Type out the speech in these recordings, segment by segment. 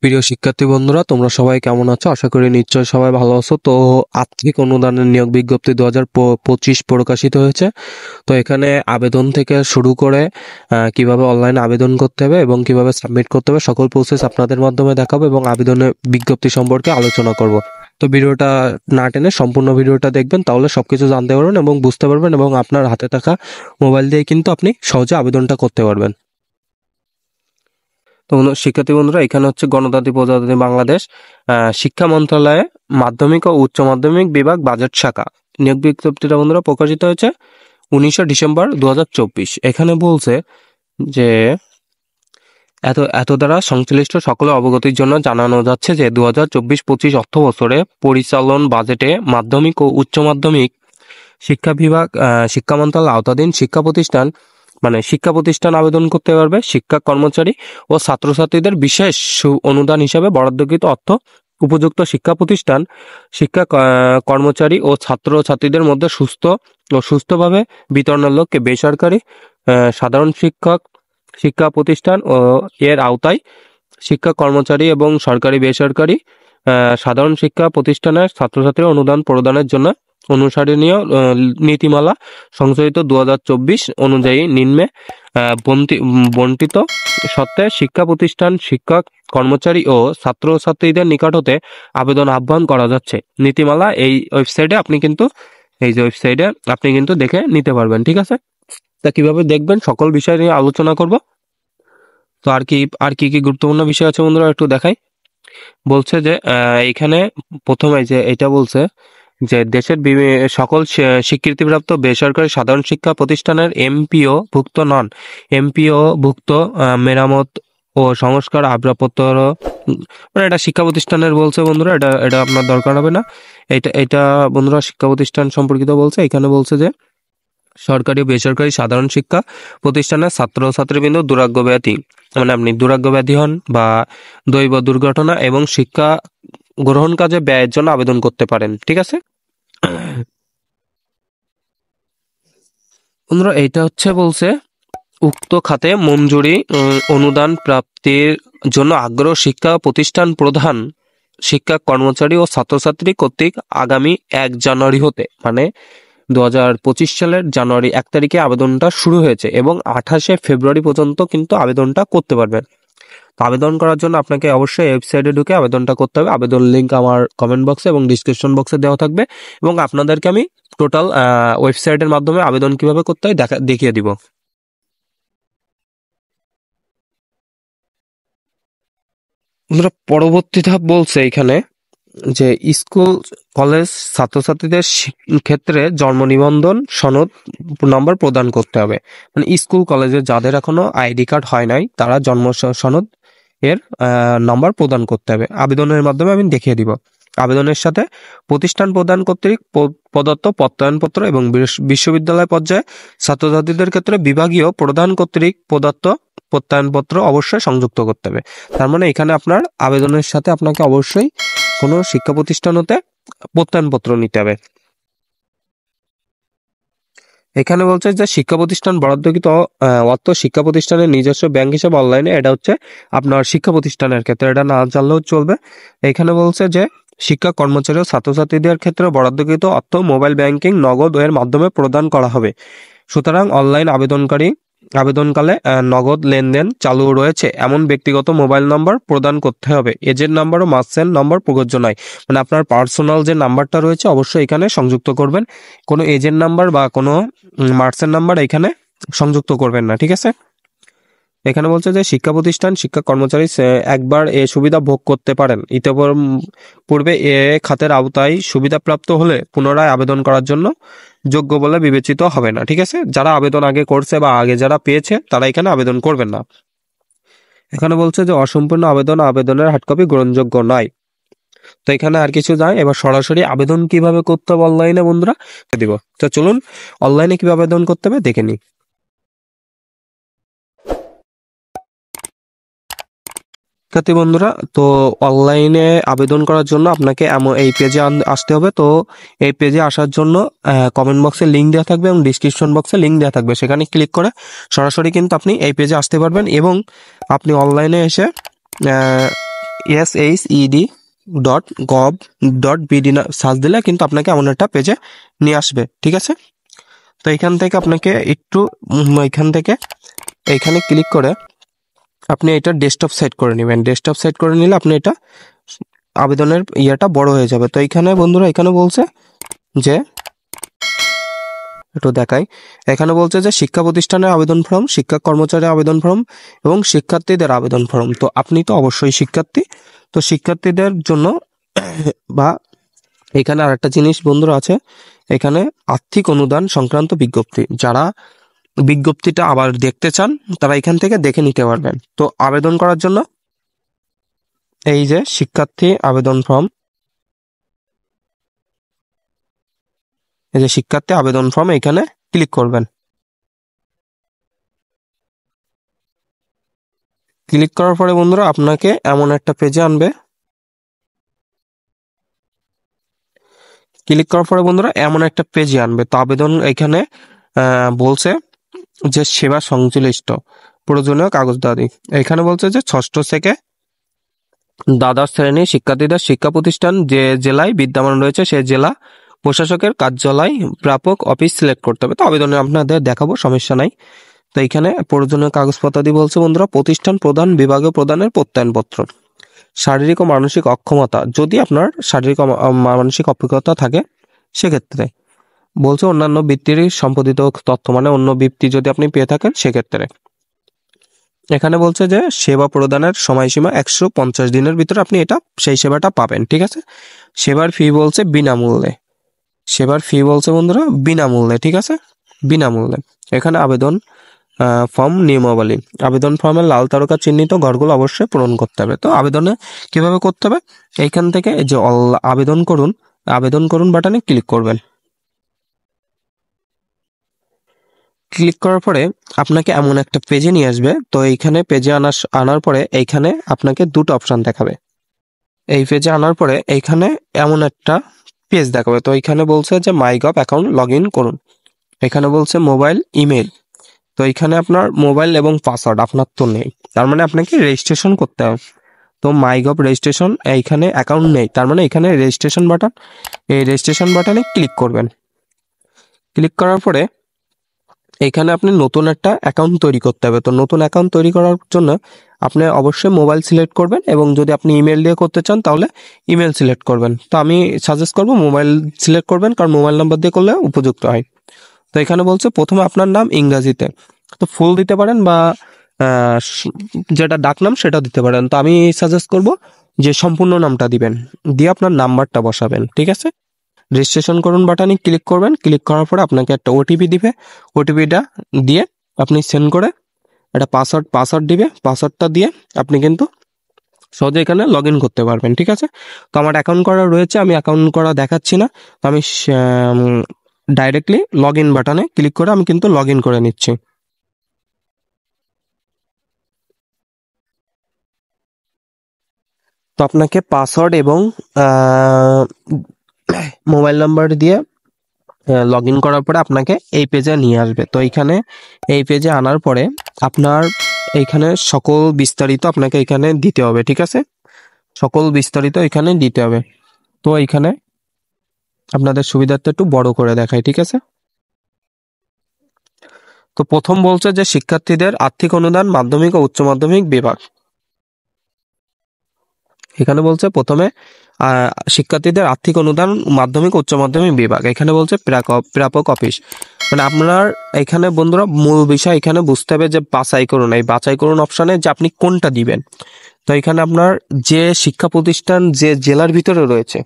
প্রিয় শিক্ষার্থী বন্ধুরা, তোমরা সবাই কেমন আছো? আশা করি নিশ্চয় সবাই ভালো আছো। তো আর্থিক অনুদানের নিয়োগ বিজ্ঞপ্তি 2025 প্রকাশিত হয়েছে। তো এখানে আবেদন থেকে শুরু করে কিভাবে অনলাইনে আবেদন করতে হবে এবং কিভাবে সাবমিট করতে হবে সকল প্রসেস আপনাদের মাধ্যমে দেখাবো এবং আবেদনের বিজ্ঞপ্তি সম্পর্কে আলোচনা করব। তো ভিডিওটা না টেনে সম্পূর্ণ ভিডিওটা দেখবেন, তাহলে সবকিছু জানতে পারবেন এবং বুঝতে পারবেন এবং আপনার হাতে থাকা মোবাইল দিয়ে কিন্তু আপনি সহজে আবেদনটা করতে পারবেন। তো শিক্ষার্থী বন্ধুরা, এখানে হচ্ছে গণতান্ত্রিক প্রজাতন্ত্রী বাংলাদেশ শিক্ষা মন্ত্রণালয়ে মাধ্যমিক ও উচ্চ মাধ্যমিক বিভাগ বাজেট শাখা নিয়োগ বিজ্ঞপ্তিটা বন্ধুরা প্রকাশিত হয়েছে 19 ডিসেম্বর 2024। এখানে বলছে যে এত দ্বারা সংশ্লিষ্ট সকলের অবগতির জন্য জানানো যাচ্ছে যে 2024-25 অর্থ বছরে পরিচালন বাজেটে মাধ্যমিক ও উচ্চ মাধ্যমিক শিক্ষা বিভাগ শিক্ষা মন্ত্রণালয়ের আওতাধীন শিক্ষা প্রতিষ্ঠান আবেদন করতে পারবে। শিক্ষা কর্মচারী ও ছাত্রছাত্রীদের বিশেষ অনুদান হিসাবে বরাদ্দকৃত অর্থ উপযুক্ত শিক্ষা প্রতিষ্ঠান শিক্ষা কর্মচারী ও ছাত্রছাত্রীদের মধ্যে সুস্থভাবে বিতরণের লক্ষ্যে বেসরকারি সাধারণ শিক্ষা প্রতিষ্ঠান ও এর আওতায় শিক্ষা কর্মচারী এবং সরকারি বেসরকারি সাধারণ শিক্ষা প্রতিষ্ঠানের ছাত্রছাত্রীর অনুদান প্রদানের জন্য অনুসরণীয় নীতিমালা সংশোধিত 2024 অনুযায়ী নিম্নে বন্টিত সত্ত্বে শিক্ষা প্রতিষ্ঠান শিক্ষক কর্মচারী ও ছাত্রছাত্রীদের নিকট হতে আবেদন আহ্বান করা যাচ্ছে। নীতিমালা এই ওয়েবসাইটে আপনি কিন্তু দেখে নিতে পারবেন। ঠিক আছে, তা কিভাবে দেখবেন সকল বিষয় নিয়ে আলোচনা করব। তো আর কি কি গুরুত্বপূর্ণ বিষয় আছে বন্ধুরা একটু দেখাই। বলছে যে এখানে প্রথমে যে এটা বলছে যে দেশের সকল স্বীকৃতিপ্রাপ্ত বেসরকারি সাধারণ শিক্ষা প্রতিষ্ঠানের এমপিও ভুক্ত নন এমপিও ভুক্ত মেরামত ও সংস্কার আসবাবপত্র, মানে এটা শিক্ষা প্রতিষ্ঠানের বলছে বন্ধুরা, এটা আপনার দরকার হবে না। এটা বন্ধুরা শিক্ষা প্রতিষ্ঠান সম্পর্কিত বলছে। এখানে বলছে যে সরকারি ও বেসরকারি সাধারণ শিক্ষা প্রতিষ্ঠানের ছাত্রছাত্রীবৃন্দ দুরাগ্য ব্যাধি, মানে আপনি দুরাগ্য ব্যাধি হন বা দৈব দুর্ঘটনা এবং শিক্ষা গ্রহণ কাজে ব্যয়ের জন্য আবেদন করতে পারেন। ঠিক আছে বন্ধুরা, এইটা হচ্ছে বলছে উক্ত খাতে মঞ্জুরি অনুদান প্রাপ্তির জন্য আগ্রহ শিক্ষা প্রতিষ্ঠান প্রধান শিক্ষা কর্মচারী ও ছাত্রছাত্রী কর্তৃক আগামী 1 জানুয়ারি হতে, মানে 2025 সালের জানুয়ারি 1 তারিখে আবেদনটা শুরু হয়েছে এবং 28 ফেব্রুয়ারি পর্যন্ত কিন্তু আবেদনটা করতে পারবেন। আবেদন করার জন্য আপনাকে অবশ্যই ওয়েবসাইটে ঢুকে আবেদনটা করতে হবে। আবেদন লিঙ্ক আমার কমেন্ট বক্সে এবং ডিসক্রিপশন বক্সে দেওয়া থাকবে এবং আপনাদেরকে আমি টোটাল ওয়েবসাইটের মাধ্যমে আবেদন কিভাবে করতে হয় দেখিয়ে দিব। পরবর্তী ধাপ বলছে এখানে যে স্কুল কলেজ ছাত্রছাত্রীদের ক্ষেত্রে জন্ম নিবন্ধন সনদ নাম্বার প্রদান করতে হবে। মানে স্কুল কলেজে যাদের এখনো আইডি কার্ড হয় নাই তারা জন্ম সনদ এর নাম্বার প্রদান করতে হবে। আবেদনের মাধ্যমে আমি দেখিয়ে দিব। আবেদনের সাথে প্রতিষ্ঠান প্রদান কর্তৃক প্রদত্ত প্রত্যয়নপত্র এবং বিশ্ববিদ্যালয় পর্যায়ে ছাত্রছাত্রীদের ক্ষেত্রে বিভাগীয় প্রদান কর্তৃক প্রদত্ত প্রত্যয়নপত্র অবশ্যই সংযুক্ত করতে হবে। তার মানে এখানে আপনার আবেদনের সাথে আপনাকে অবশ্যই কোনো শিক্ষা প্রতিষ্ঠান হতে প্রত্যয়নপত্র নিতে হবে। এখানে বলছে যে শিক্ষা প্রতিষ্ঠান বরাদ্দকৃত অর্থ শিক্ষা প্রতিষ্ঠানের নিজস্ব ব্যাংক হিসাবে অনলাইনে, এটা হচ্ছে আপনার শিক্ষা প্রতিষ্ঠানের ক্ষেত্রে, এটা না জানলেও চলবে। এখানে বলছে যে শিক্ষা কর্মচারী ও ছাত্রছাত্রীদের ক্ষেত্রে বরাদ্দকৃত অর্থ মোবাইল ব্যাংকিং নগদ এর মাধ্যমে প্রদান করা হবে। সুতরাং অনলাইন আবেদনকালে নগদ লেনদেন চালু রয়েছে এমন ব্যক্তিগত মোবাইল নাম্বার প্রদান করতে হবে। এজেন্ট নাম্বার ও মার্চেন্ট নাম্বার প্রযোজ্য নয়। মানে আপনার পার্সোনাল যে নাম্বারটা রয়েছে অবশ্যই এখানে সংযুক্ত করবেন। কোনো এজেন্ট নাম্বার বা কোনো মার্চেন্ট নাম্বার এখানে সংযুক্ত করবেন না। ঠিক আছে, এখানে বলছে যে শিক্ষা প্রতিষ্ঠান শিক্ষা কর্মচারী একবার এ সুবিধা ভোগ করতে পারেন। পূর্বে এ খাতের আওতায় সুবিধাপ্রাপ্ত হলে পুনরায় আবেদন করার জন্য যোগ্য বলে বিবেচিত হবে না। ঠিক আছে, যারা আবেদন আগে করছে বা আগে যারা পেয়েছে তারা এখানে আবেদন করবেন না। এখানে বলছে যে অসম্পূর্ণ আবেদনের হার্ড কপি গ্রহণযোগ্য নয়। তো এখানে আর কিছু নাই, এবার সরাসরি আবেদন কিভাবে করতে হবে অনলাইনে বন্ধুরা দিব। তো চলুন অনলাইনে কিভাবে আবেদন করতে হবে দেখে নিই। শিক্ষার্থী বন্ধুরা, তো অনলাইনে আবেদন করার জন্য আপনাকে এই পেজে আসতে হবে। তো এই পেজে আসার জন্য কমেন্ট বক্সে লিঙ্ক দেওয়া থাকবে এবং ডিসক্রিপশন বক্সে লিঙ্ক দেওয়া থাকবে, সেখানে ক্লিক করে সরাসরি কিন্তু আপনি এই পেজে আসতে পারবেন এবং আপনি অনলাইনে এসে shed.gov.bd সার্চ দিলে কিন্তু আপনাকে এমন একটা পেজে নিয়ে আসবে, ঠিক আছে। তো এখান থেকে আপনাকে একটু এখান থেকে এইখানে ক্লিক করে আপনি এটা ডেস্কটপ সেট করে নেবেন। ডেস্কটপ সেট করে নিলে আপনি এটা আবেদনের ইয়েটা বড় হয়ে যাবে। তো এখানে বন্ধুরা এখানে বলছে যে একটু দেখাই, এখানে বলছে যে শিক্ষা প্রতিষ্ঠানের আবেদন ফর্ম, শিক্ষা কর্মচারী আবেদন ফর্ম এবং শিক্ষার্থীদের আবেদন ফর্ম। তো আপনি তো অবশ্যই শিক্ষার্থী, তো শিক্ষার্থীদের জন্য বা এখানে আর একটা জিনিস বন্ধুরা আছে, এখানে আর্থিক অনুদান সংক্রান্ত বিজ্ঞপ্তি। যারা বিজ্ঞপ্তিটা আবার দেখতে চান তারা এখান থেকে দেখে নিতে পারবেন। তো আবেদন করার জন্য এই যে শিক্ষার্থী আবেদন ফর্ম, এই যে শিক্ষার্থী আবেদন ফর্ম, এখানে ক্লিক করবেন। ক্লিক করার পরে বন্ধুরা আপনাকে এমন একটা পেজে আনবে। ক্লিক করার পরে বন্ধুরা এমন একটা পেজে আনবে। তো আবেদন এখানে বলছে যে সেবা সংশ্লিষ্ট প্রয়োজনীয় কাগজদাদি। এখানে বলছে যে ষষ্ঠ থেকে দ্বাদশ শ্রেণীর শিক্ষার্থীদের শিক্ষা প্রতিষ্ঠান যে জেলায় বিদ্যমান রয়েছে সেই জেলা প্রশাসকের কার্যালয় প্রাপক অফিস সিলেক্ট করতে হবে। তো আবেদনে আপনাদের দেখাবো, সমস্যা নাই। তো এখানে প্রয়োজনীয় কাগজপত্রাদি বলছে বন্ধুরা, প্রতিষ্ঠান প্রধান বিভাগীয় প্রধানের প্রত্যয়নপত্র, শারীরিক ও মানসিক অক্ষমতা, যদি আপনার শারীরিক ও মানসিক অভিজ্ঞতা থাকে সেক্ষেত্রে বলছে, অন্যান্য বৃত্তির সম্পাদিত তথ্য, মানে অন্য বৃত্তি যদি আপনি পেয়ে থাকেন সেক্ষেত্রে। এখানে বলছে যে সেবা প্রদানের সময়সীমা 150 দিনের ভিতরে আপনি এটা সেই সেবাটা পাবেন, ঠিক আছে। সেবার ফি বলছে বিনামূল্যে, সেবার ফি বলছে বন্ধুরা বিনামূল্যে, ঠিক আছে, বিনামূল্যে। এখানে আবেদন ফর্ম নিয়মাবলী, আবেদন ফর্মের লাল তারকা চিহ্নিত ঘরগুলো অবশ্যই পূরণ করতে হবে। তো আবেদনে কিভাবে করতে হবে, এইখান থেকে এই যে আবেদন করুন, আবেদন করুন বাটনে ক্লিক করবেন। ক্লিক করার পরে আপনাকে এমন একটা পেজে নিয়ে আসবে। তো এইখানে পেজে আনার পরে এইখানে আপনাকে দুটো অপশন দেখাবে। এই পেজে আনার পরে এইখানে এমন একটা পেজ দেখাবে। তো এইখানে বলছে যে মাইগভ অ্যাকাউন্ট লগ ইন করুন, এখানে বলছে মোবাইল ইমেল। তো এখানে আপনার মোবাইল এবং পাসওয়ার্ড আপনার তো নেই, তার মানে আপনাকে রেজিস্ট্রেশন করতে হবে। তো মাইগভ রেজিস্ট্রেশন, এইখানে অ্যাকাউন্ট নেই, তার মানে এখানে রেজিস্ট্রেশন বাটন, এই রেজিস্ট্রেশন বাটনে ক্লিক করবেন। ক্লিক করার পরে এখানে আপনি নতুন একটা অ্যাকাউন্ট তৈরি করতে হবে। তো নতুন অ্যাকাউন্ট তৈরি করার জন্য আপনি অবশ্যই মোবাইল সিলেক্ট করবেন, এবং যদি আপনি ইমেল দিয়ে করতে চান তাহলে ইমেল সিলেক্ট করবেন। তো আমি সাজেস্ট করব মোবাইল সিলেক্ট করবেন, কারণ মোবাইল নাম্বার দিয়ে করলে উপযুক্ত হয়। তো এখানে বলছে প্রথমে আপনার নাম ইংরাজিতে, তো ফুল দিতে পারেন বা যেটা ডাকনাম সেটা দিতে পারেন। তো আমি সাজেস্ট করব যে সম্পূর্ণ নামটা দিবেন, দিয়ে আপনার নাম্বারটা বসাবেন, ঠিক আছে। রেজিস্ট্রেশন করুন বাটনে ক্লিক করবেন। ক্লিক করার পরে আপনাকে একটা ওটিপি দিবে, ওটিপিটা দিয়ে আপনি সেন্ড করে একটা পাসওয়ার্ড দিবে, পাসওয়ার্ডটা দিয়ে আপনি কিন্তু সহজে এখানে লগ ইন করতে পারবেন, ঠিক আছে। তো আমার অ্যাকাউন্ট করা রয়েছে, আমি অ্যাকাউন্ট করা দেখাচ্ছি না, তো আমি ডাইরেক্টলি লগ ইন বাটনে ক্লিক করে আমি কিন্তু লগ ইন করে নিচ্ছি। তো আপনাকে পাসওয়ার্ড এবং মোবাইল নাম্বার দিয়ে লগ ইন করার পরে আপনাকে এই পেজে নিয়ে আসবে। তো এইখানে এই পেজে আনার পরে আপনার এইখানে সকল বিস্তারিত আপনাকে এখানে দিতে হবে, ঠিক আছে, সকল বিস্তারিত এখানে দিতে হবে। তো এইখানে আপনাদের সুবিধার্থে একটু বড় করে দেখাই, ঠিক আছে। তো প্রথম বলছে যে শিক্ষার্থীদের আর্থিক অনুদান মাধ্যমিক ও উচ্চ মাধ্যমিক বিভাগ। এখানে বলছে প্রথমে শিক্ষার্থীদের আর্থিক অনুদান মাধ্যমিক উচ্চ মাধ্যমিক বিভাগ, এখানে বলছে প্রাপক অফিস। মানে আপনার এখানে বন্ধুরা মূল বিষয় এখানে বুঝতে হবে যে বাছাই করুন, এই বাছাই করুন অপশনে যে আপনি কোনটা দিবেন। তো এখানে আপনার যে শিক্ষা প্রতিষ্ঠান যে জেলার ভিতরে রয়েছে,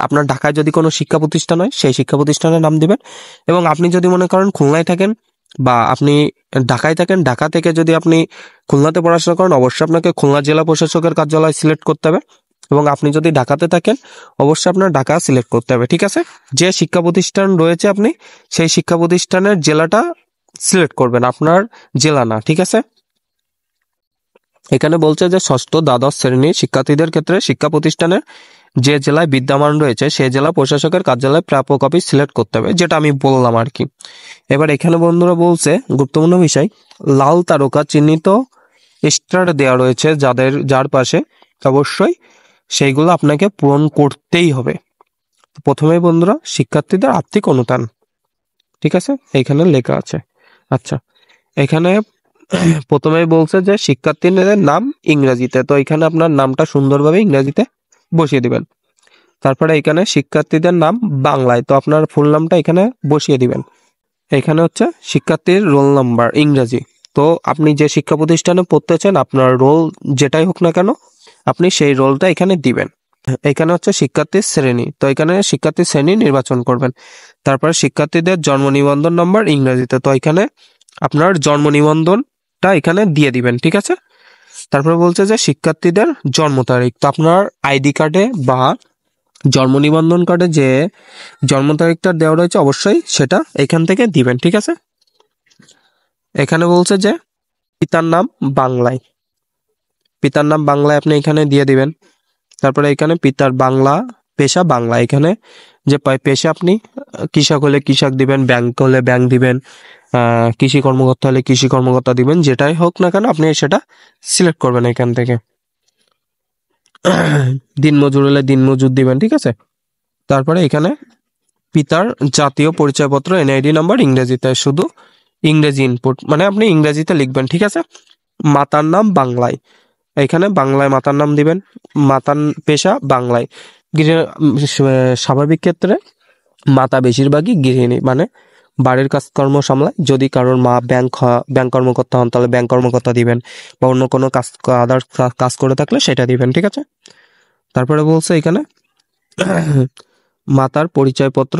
আপনার ঢাকায় যদি কোনো শিক্ষা প্রতিষ্ঠান হয় সেই শিক্ষা প্রতিষ্ঠানের নাম দিবেন, এবং আপনি যদি মনে করেন খুলনায় থাকেন বা আপনি ঢাকায় থাকেন, ঢাকা থেকে যদি আপনি খুলনাতে পড়াশোনা করেন অবশ্যই আপনাকে খুলনা জেলা প্রশাসকের কার্যালয় সিলেক্ট করতে হবে, এবং আপনি যদি ঢাকাতে থাকেন অবশ্যই আপনার ঢাকা সিলেক্ট করতে হবে, ঠিক আছে। যে শিক্ষা প্রতিষ্ঠান রয়েছে আপনি সেই শিক্ষা প্রতিষ্ঠানের জেলাটা সিলেক্ট করবেন, আপনার জেলা না, ঠিক আছে। এখানে বলছে যে ষষ্ঠ দ্বাদশ শ্রেণীর শিক্ষার্থীদের ক্ষেত্রে শিক্ষা প্রতিষ্ঠানের যে জেলায় বিদ্যমান রয়েছে সেই জেলা প্রশাসকের কার্যালয় প্রাপক অফিস সিলেক্ট করতে হবে, যেটা আমি বললাম আর কি। এবার এখানে বন্ধুরা বলছে গুরুত্বপূর্ণ বিষয়, লাল তারকা চিহ্নিত স্টার দেওয়া রয়েছে যার পাশে অবশ্যই সেইগুলো আপনাকে পূরণ করতেই হবে। প্রথমে বন্ধুরা শিক্ষার্থীদের আর্থিক অনুদান, ঠিক আছে, এইখানে লেখা আছে। আচ্ছা, এখানে প্রথমেই বলছে যে শিক্ষার্থীদের নাম ইংরেজিতে, তো এখানে আপনার নামটা সুন্দরভাবে ইংরেজিতে বসিয়ে দিবেন। তারপরে এখানে শিক্ষার্থীদের নাম বাংলায়, তো আপনার ফুল নামটা এখানে বসিয়ে দিবেন। এখানে হচ্ছে শিক্ষার্থীর রোল নাম্বার ইংরেজি, তো আপনি যে শিক্ষা প্রতিষ্ঠানে পড়তেছেন আপনার রোল যেটাই হোক না কেন আপনি সেই রোলটা এখানে দিবেন। এখানে হচ্ছে শিক্ষার্থীর শ্রেণী, তো এখানে শিক্ষার্থীর শ্রেণী নির্বাচন করবেন। তারপরে শিক্ষার্থীদের জন্ম নিবন্ধন নম্বর ইংরেজিতে, তো এখানে আপনার জন্ম নিবন্ধনটা এখানে দিয়ে দিবেন, ঠিক আছে। তারপরে বলছে যে শিক্ষার্থীদের জন্ম তারিখ, তো আপনার আইডি কার্ডে বা জন্ম নিবন্ধন কার্ডে যে জন্ম তারিখটা দেওয়া রয়েছে অবশ্যই সেটা এখান থেকে দিবেন, ঠিক আছে। এখানে বলছে যে পিতার নাম বাংলায়, পিতার নাম বাংলায় আপনি এখানে দিয়ে দিবেন। তারপরে এখানে পিতার বাংলা পেশা বাংলা, এখানে যে পেশা আপনি কৃষক হলে কৃষক দিবেন, ব্যাংক হলে ব্যাংক দিবেন, কৃষি কর্মকর্তা হলে কৃষি কর্মকর্তা দিবেন, যেটাই হোক না কেন আপনি সেটা সিলেক্ট করবেন এখান থেকে। দিনমজুর হলে দিনমজুর দিবেন, ঠিক আছে। তারপরে এখানে পিতার জাতীয় পরিচয়পত্র এনআইডি নাম্বার ইংরেজিতে, শুধু ইংরেজি ইনপুট মানে আপনি ইংরেজিতে লিখবেন, ঠিক আছে। মাতার নাম বাংলায়, এখানে বাংলায় মাতার নাম দিবেন। মাতার পেশা বাংলায়, স্বাভাবিক ক্ষেত্রে মাতা বেশিরভাগই গৃহিণী, মানে বাড়ির কাজকর্ম সামলায়। যদি কারোর মা ব্যাংক কর্মকর্তা হন তাহলে ব্যাংক কর্মকর্তা দিবেন, বা অন্য কোনো কাজ আদার কাজ করে থাকলে সেটা দিবেন, ঠিক আছে। তারপরে বলছে এখানে মাতার পরিচয়পত্র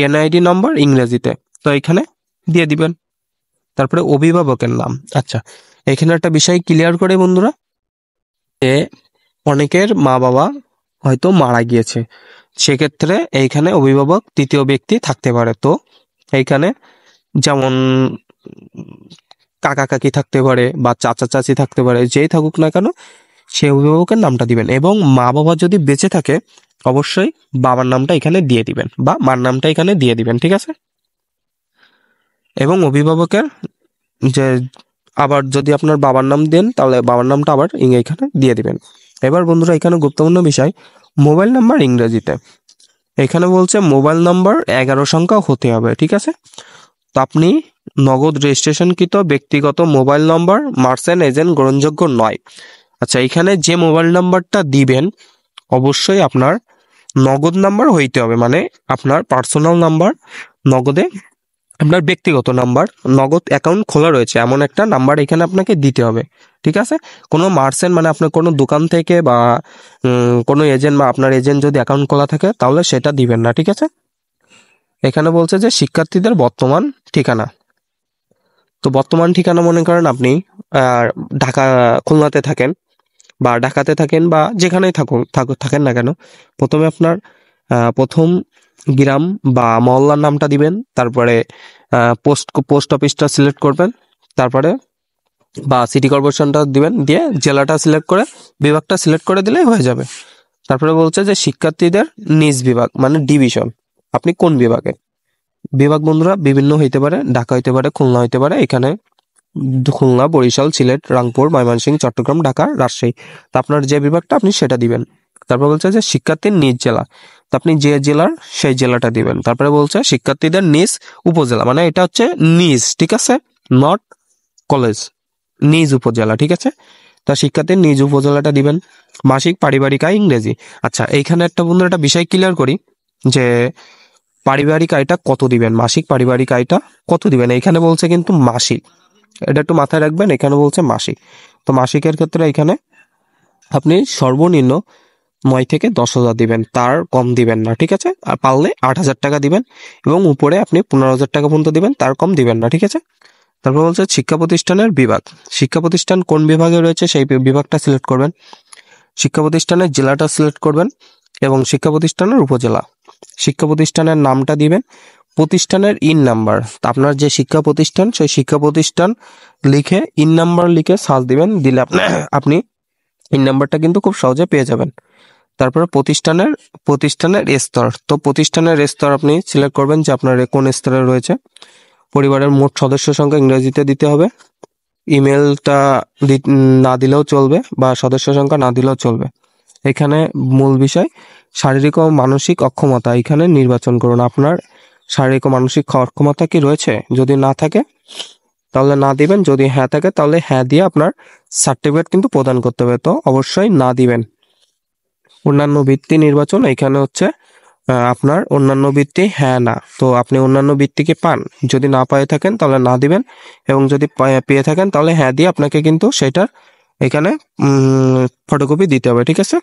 এনআইডি নম্বর ইংরেজিতে, তো এখানে দিয়ে দিবেন। তারপরে অভিভাবকের নাম, আচ্ছা এখানে একটা বিষয় ক্লিয়ার করে বন্ধুরা, যে অনেকের মা বাবা হয়তো মারা গিয়েছে, সেক্ষেত্রে এইখানে অভিভাবক তৃতীয় ব্যক্তি থাকতে পারে। তো এইখানে যেমন কাকা কাকি থাকতে পারে বা চাচা চাচি থাকতে পারে, যেই থাকুক না কেন সে অভিভাবকের নামটা দিবেন। এবং মা বাবা যদি বেঁচে থাকে অবশ্যই বাবার নামটা এখানে দিয়ে দিবেন বা মার নামটা এখানে দিয়ে দিবেন, ঠিক আছে। এবং অভিভাবকের যে আবার যদি আপনার বাবার নাম দেন তাহলে বাবার নামটা আবার এখানে দিয়ে দিবেন। এবার বন্ধুরা এখানে গুরুত্বপূর্ণ বিষয় মোবাইল নাম্বার ইংরেজিতে, এখানে বলছে মোবাইল নাম্বার 11 সংখ্যা হতে হবে, ঠিক আছে। তো আপনি নগদ রেজিস্ট্রেশনকৃত ব্যক্তিগত মোবাইল নাম্বার মার্চেন্ট এজেন্ট গ্রহণযোগ্য নয়। আচ্ছা, এখানে যে মোবাইল নাম্বারটা দিবেন অবশ্যই আপনার নগদ নাম্বার হইতে হবে, মানে আপনার পার্সোনাল নাম্বার, নগদে আপনার ব্যক্তিগত নাম্বার, নগদ অ্যাকাউন্ট খোলা রয়েছে এমন একটা নাম্বার এখানে আপনাকে দিতে হবে, ঠিক আছে। কোনো মার্চেন্ট মানে আপনার কোনো দোকান থেকে বা কোনো এজেন্ট বা আপনার এজেন্ট যদি অ্যাকাউন্ট খোলা থাকে তাহলে সেটা দিবেন না, ঠিক আছে। এখানে বলছে যে শিক্ষার্থীদের বর্তমান ঠিকানা, তো বর্তমান ঠিকানা মনে করেন আপনি ঢাকা খুলনাতে থাকেন বা ঢাকাতে থাকেন বা যেখানেই থাকেন না কেন, প্রথমে আপনার প্রথম গ্রাম বা মহল্লার নামটা দিবেন, তারপরে পোস্ট অফিসটা সিলেক্ট করবেন, তারপরে বা সিটি কর্পোরেশনটা দিবেন, দিয়ে জেলাটা সিলেক্ট করে বিভাগটা সিলেক্ট করে দিলেই হয়ে যাবে। তারপরে বলছে যে শিক্ষার্থীদের নিজ বিভাগ মানে ডিভিশন, আপনি কোন বিভাগে, বিভাগ বন্ধুরা বিভিন্ন হইতে পারে, ঢাকা হইতে পারে, খুলনা হইতে পারে, এখানে খুলনা, বরিশাল, সিলেট, রংপুর, ময়মনসিংহ, চট্টগ্রাম, ঢাকা, রাজশাহী, তো আপনার যে বিভাগটা আপনি সেটা দিবেন। তারপর বলছে যে শিক্ষার্থীর নিজ জেলা, তো আপনি যে জেলার সেই জেলাটা দিবেন। তারপরে বলছে শিক্ষার্থীদের নিজ উপজেলা, মানে এটা হচ্ছে নিজ, ঠিক আছে, নট কলেজ, নিজ উপজেলা, ঠিক আছে। তা শিক্ষার্থীর নিজ উপজেলাটা দিবেন। মাসিক পারিবারিক আয় ইংরেজি, আচ্ছা এইখানে একটা বন্ধুরা একটা বিষয় ক্লিয়ার করি, যে পারিবারিক আয়টা কত দিবেন, মাসিক পারিবারিক আয়টা কত দিবেন, এইখানে বলছে কিন্তু মাসিক, এটা একটু মাথায় রাখবেন, এখানে বলছে মাসিক। তো মাসিকের ক্ষেত্রে এখানে আপনি সর্বনিম্ন 9 থেকে 10,000 দিবেন, তার কম দিবেন না, ঠিক আছে। আর পারলে 8,000 টাকা দিবেন, এবং উপরে আপনি 15,000 টাকা পর্যন্ত দিবেন, তার কম দিবেন না, ঠিক আছে। তারপর বলছে শিক্ষা প্রতিষ্ঠানের বিভাগ, শিক্ষা প্রতিষ্ঠান কোন বিভাগে রয়েছে সেই বিভাগটা সিলেক্ট করবেন, শিক্ষা প্রতিষ্ঠানের জেলাটা সিলেক্ট করবেন, এবং শিক্ষা প্রতিষ্ঠানের উপজেলা, শিক্ষা প্রতিষ্ঠানের নামটা দিবেন, প্রতিষ্ঠানের ইন নাম্বার, আপনার যে শিক্ষা প্রতিষ্ঠান সেই শিক্ষা প্রতিষ্ঠান লিখে ইন নাম্বার লিখে সার্চ দিবেন, দিলে আপনি ইন নাম্বারটা কিন্তু খুব সহজে পেয়ে যাবেন। তারপরে প্রতিষ্ঠানের স্তর, তো প্রতিষ্ঠানের স্তর আপনি সিলেক্ট করবেন যে আপনার কোন স্তরে রয়েছে। পরিবারের মোট সদস্য সংখ্যা ইংরেজিতে দিতে হবে। ইমেলটা না দিলেও চলবে বা সদস্য সংখ্যা না দিলেও চলবে। এখানে মূল বিষয় শারীরিক ও মানসিক অক্ষমতা, এখানে নির্বাচন করুন আপনার শারীরিক ও মানসিক অক্ষমতা কি রয়েছে। যদি না থাকে তাহলে না দিবেন, যদি হ্যাঁ থাকে তাহলে হ্যাঁ দিয়ে আপনার সার্টিফিকেট কিন্তু প্রদান করতে হবে, তো অবশ্যই না দিবেন। অন্যান্য বৃত্তি নির্বাচন, এখানে হচ্ছে আপনার অন্যান্য বৃত্তি হ্যাঁ না, তো আপনি অন্যান্য বৃত্তি কি পান, যদি না পেয়ে থাকেন তাহলে না দিবেন, এবং যদি পেয়ে থাকেন তাহলে হ্যাঁ দিয়ে আপনাকে কিন্তু সেটার এখানে ফটোকপি দিতে হবে, ঠিক আছে।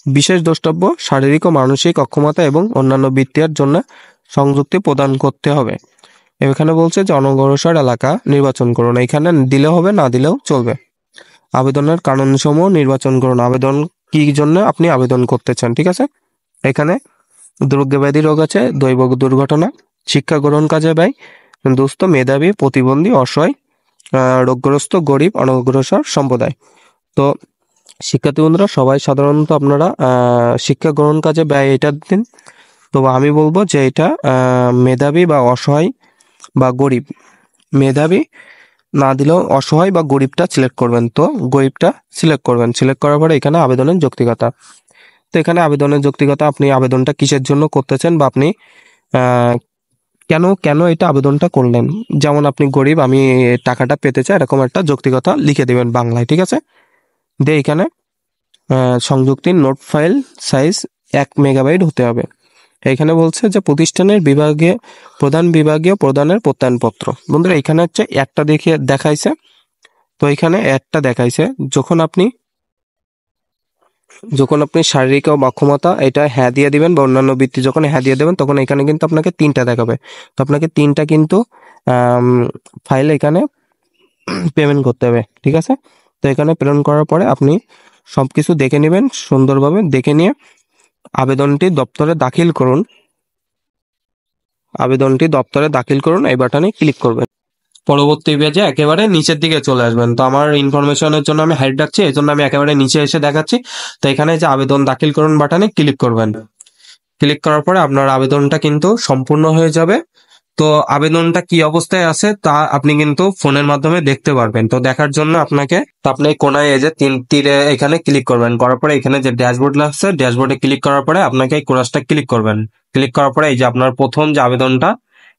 বিশেষ দ্রষ্টব্য শারীরিক ও মানসিক অক্ষমতা এবং অন্যান্য বৃত্তির জন্য সংযুক্তি প্রদান করতে হবে। এখানে বলছে যে অনগ্রসর এলাকা নির্বাচন করুন, এখানে দিলে হবে না দিলেও চলবে। আবেদনের কারণসমূহ নির্বাচন করুন, আবেদন কি জন্য আপনি আবেদন করতে চান, ঠিক আছে। এখানে ব্যাধি রোগ আছে, দৈব দুর্ঘটনা, শিক্ষা গ্রহণ কাজে ব্যয়, দুস্থ, মেধাবী, প্রতিবন্ধী, অসহায়, রোগগ্রস্ত, গরিব, অনগ্রসর সম্প্রদায়। তো শিক্ষার্থী বন্ধুরা সবাই সাধারণত আপনারা শিক্ষা গ্রহণ কাজে ব্যয় এটা দিন। তো আমি বলবো যে এটা মেধাবী বা অসহায় বা গরিব, মেধাবী না দিলেও অসহায় বা গরিবটা সিলেক্ট করবেন, তো গরিবটা সিলেক্ট করবেন। সিলেক্ট করার পরে এখানে আবেদনের যৌক্তিকতা, তো এখানে আবেদনের যৌক্তিকতা আপনি আবেদনটা কিসের জন্য করতেছেন বা আপনি আহ কেন কেন এটা আবেদনটা করলেন, যেমন আপনি গরিব, আমি টাকাটা পেতে চাই, এরকম একটা যৌক্তিকতা লিখে দিবেন বাংলায়, ঠিক আছে। দিয়ে এখানে সংযুক্তির নোট ফাইল সাইজ 1 মেগাবাইট হতে হবে। এখানে বলছে যে প্রতিষ্ঠানের বিভাগীয় প্রদানের প্রত্যয়নপত্র। বন্ধুরা এখানে হচ্ছে একটা দেখাইছে, তো এখানে একটা দেখাইছে যখন আপনি শারীরিক অক্ষমতা এটা হ্যাঁ দিয়ে দিবেন বা অন্যান্য বৃত্তি যখন হ্যাঁ দিয়ে দেবেন, তখন এখানে কিন্তু আপনাকে 3টা দেখাবে, তো আপনাকে 3টা কিন্তু ফাইল এখানে পেমেন্ট করতে হবে, ঠিক আছে। তো এখানে প্রেরণ করার পরে আপনি সবকিছু দেখে নেবেন, সুন্দরভাবে দেখে নিয়ে আবেদনটি দপ্তরে দাখিল করুন। এই বাটনে ক্লিক করবেন। পরবর্তী পেজে একেবারে নিচের দিকে চলে আসবেন। তো আমার ইনফরমেশনের জন্য আমি হাইড রাখছি, এই জন্য আমি একেবারে নিচে এসে দেখাচ্ছি। তো এখানে যে আবেদন দাখিল করুন বাটনে ক্লিক করবেন। ক্লিক করার পরে আপনার আবেদনটা কিন্তু সম্পূর্ণ হয়ে যাবে। তো আবেদনটা কি অবস্থায় আছে তা আপনি কিন্তু ফোনের মাধ্যমে দেখতে পারবেন। তো দেখার জন্য আপনি কোনায় এই যে 3 তীরে এখানে ক্লিক করবেন। করার পরে এখানে যে ড্যাশবোর্ড লাগছে, ড্যাশবোর্ডে ক্লিক করার পরে আপনাকে এই কোরাসটা ক্লিক করবেন। ক্লিক করার পরে এই যে আপনার প্রথম যে আবেদনটা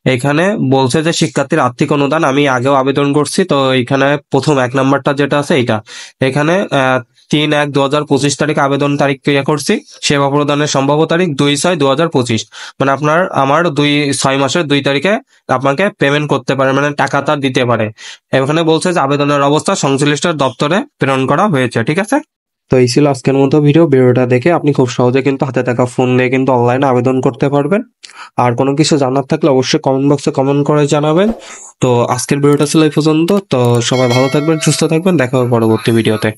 এখানে বলছে যে শিক্ষার্থীর আর্থিক অনুদান, আমি আগেও আবেদন করছি, তো এখানে প্রথম 1 নাম্বারটা যেটা আছে এইটা এখানে 3/1/2025 তারিখ আবেদন তারিখ ক্রিয়া করছি। সেবা প্রদানের সম্ভাব্য তারিখ 2/6/2025, মানে আমার 6 মাসের 2 তারিখে আপনাকে পেমেন্ট করতে পারে, মানে টাকাটা দিতে পারে। এখানে বলছে যে আবেদনের অবস্থা সংশ্লিষ্ট দপ্তরে প্রেরণ করা হয়েছে, ঠিক আছে। তো এই ছিল আজকের মতো ভিডিওটা দেখে আপনি খুব সহজে কিন্তু হাতে থাকা ফোন দিয়ে কিন্তু অনলাইনে আবেদন করতে পারবেন। আর কোনো কিছু জানার থাকলে অবশ্যই কমেন্ট বক্সে কমেন্ট করে জানাবেন। তো আজকের ভিডিওটা ছিল এই পর্যন্ত। তো সবাই ভালো থাকবেন, সুস্থ থাকবেন, দেখা হবে পরবর্তী ভিডিওতে।